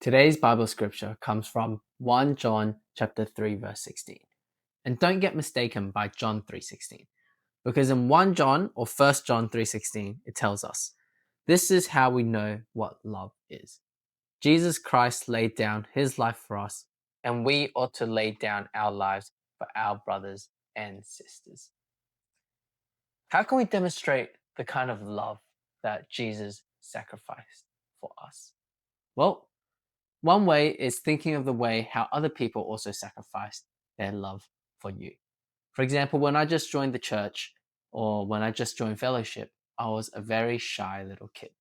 Today's Bible scripture comes from 1 John chapter 3 verse 16. And don't get mistaken by John 3:16, because in 1 John or 1 John 3:16 it tells us, this is how we know what love is. Jesus Christ laid down his life for us, and we ought to lay down our lives for our brothers and sisters. How can we demonstrate the kind of love that Jesus sacrificed for us? Well, one way is thinking of the way how other people also sacrificed their love for you. For example, when I just joined the church or when I just joined fellowship, I was a very shy little kid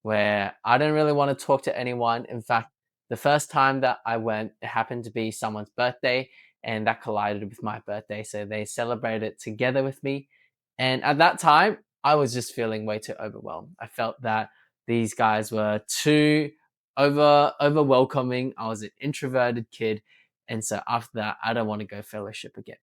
where I didn't really want to talk to anyone. In fact, the first time that I went, it happened to be someone's birthday and that collided with my birthday. So they celebrated together with me. And at that time, I was just feeling way too overwhelmed. I felt that these guys were too over welcoming. I was an introverted kid. And so after that, I don't want to go fellowship again.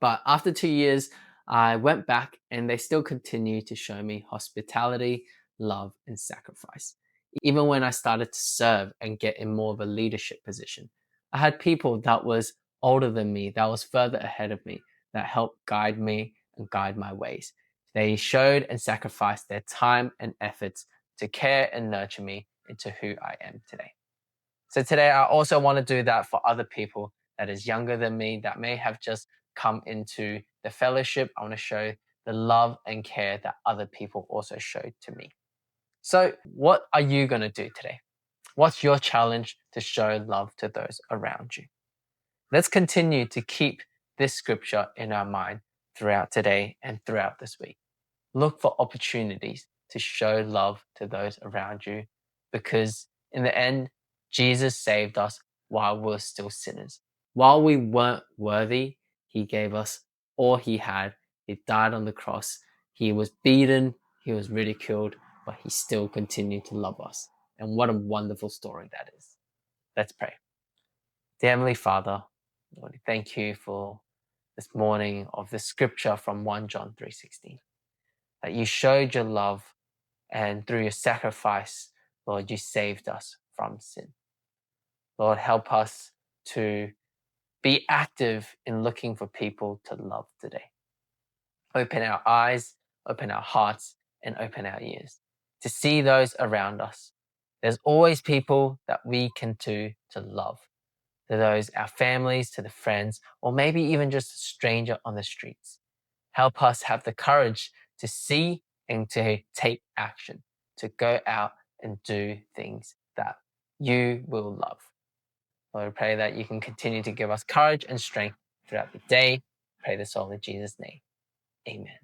But after 2 years, I went back and they still continue to show me hospitality, love, and sacrifice. Even when I started to serve and get in more of a leadership position, I had people that was older than me, that was further ahead of me, that helped guide me and guide my ways. They showed and sacrificed their time and efforts to care and nurture me into who I am today. So today, I also want to do that for other people that is younger than me, that may have just come into the fellowship. I want to show the love and care that other people also showed to me. So what are you going to do today? What's your challenge to show love to those around you? Let's continue to keep this scripture in our mind throughout today and throughout this week. Look for opportunities to show love to those around you, because in the end, Jesus saved us while we were still sinners. While we weren't worthy, he gave us all he had. He died on the cross. He was beaten. He was ridiculed, but he still continued to love us. And what a wonderful story that is. Let's pray. Dear Heavenly Father, Lord, thank you for this morning of the scripture from 1 John 3:16, that you showed your love, and through your sacrifice, Lord, you saved us from sin. Lord, help us to be active in looking for people to love today. Open our eyes, open our hearts, and open our ears to see those around us. There's always people that we can do to love. To those, our families, to the friends, or maybe even just a stranger on the streets. Help us have the courage to see and to take action, to go out and do things that you will love. Lord, I pray that you can continue to give us courage and strength throughout the day. Pray this all in Jesus' name. Amen.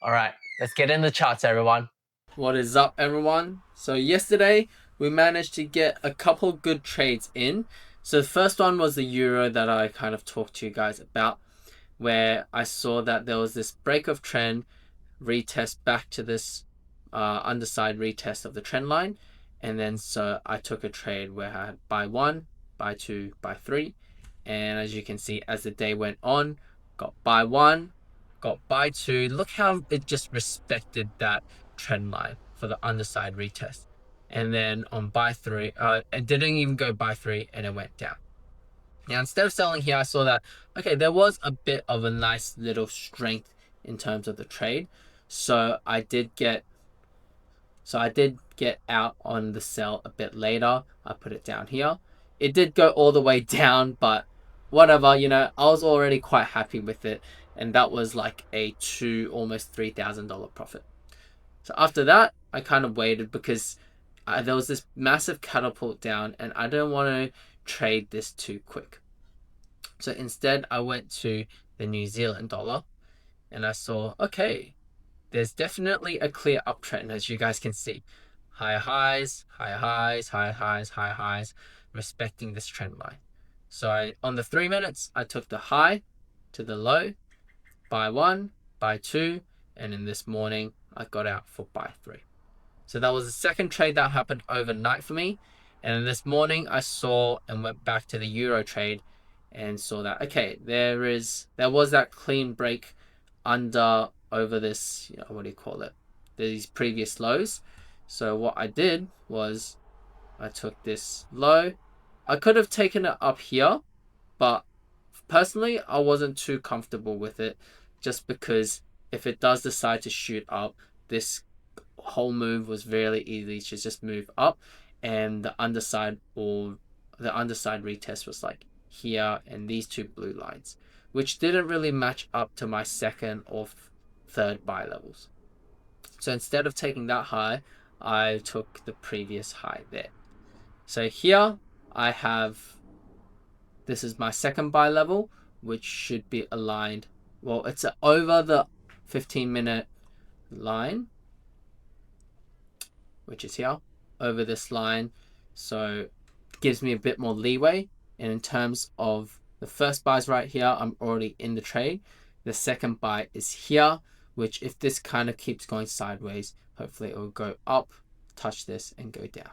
All right, let's get in the charts, everyone. What is up, everyone? So yesterday, we managed to get a couple good trades in. So the first one was the euro that I kind of talked to you guys about, where I saw that there was this break of trend, retest back to this underside retest of the trend line. And then so I took a trade where I had buy 1, buy 2, buy 3. And as you can see, as the day went on, got buy 1, got buy 2. Look how it just respected that trend line for the underside retest. And then on buy 3, it didn't even go buy 3 and it went down. Now, instead of selling here, I saw that, okay, there was a bit of a nice little strength in terms of the trade. So I did get out on the sell a bit later. I put it down here. It did go all the way down, but whatever, I was already quite happy with it. And that was like a almost $3,000 profit. So after that, I kind of waited because there was this massive catapult down and I didn't want to trade this too quick. So instead, I went to the New Zealand dollar and I saw, okay, there's definitely a clear uptrend, as you guys can see. Higher highs, higher highs, higher highs, higher highs, respecting this trend line. So on the 3 minutes, I took the high to the low, buy 1, buy 2, and in this morning, I got out for buy 3. So that was the second trade that happened overnight for me. And this morning I saw and went back to the euro trade and saw that, okay, there was that clean break over this, what do you call it? These previous lows. So what I did was I took this low. I could have taken it up here, but personally, I wasn't too comfortable with it, just because if it does decide to shoot up, this whole move was really easy to just move up, and the underside retest was like here and these two blue lines, which didn't really match up to my second or third buy levels. So instead of taking that high, I took the previous high there. So here I have, this is my second buy level, which should be aligned. Well, it's over the 15-minute line, which is here, over this line. So it gives me a bit more leeway. And in terms of the first buy is right here, I'm already in the trade. The second buy is here, which if this kind of keeps going sideways, hopefully it will go up, touch this, and go down.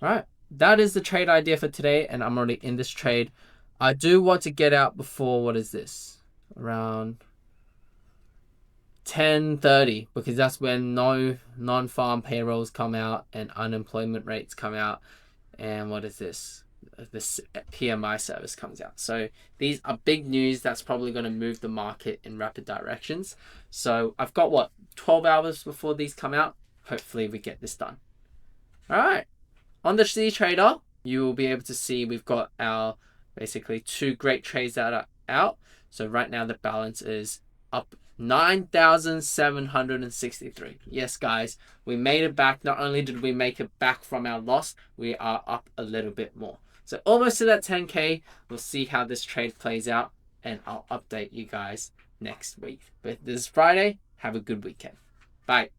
All right, that is the trade idea for today, and I'm already in this trade. I do want to get out before, what is this? Around 10:30, because that's when no non-farm payrolls come out and unemployment rates come out, and what is this PMI service comes out. So these are big news that's probably going to move the market in rapid directions. So I've got 12 hours before these come out. Hopefully we get this done. All right, on the C Trader, you will be able to see we've got our basically two great trades that are out. So right now the balance is up 9,763. Yes, guys, we made it back. Not only did we make it back from our loss, we are up a little bit more. So almost to that 10K. We'll see how this trade plays out, and I'll update you guys next week. But this is Friday. Have a good weekend. Bye.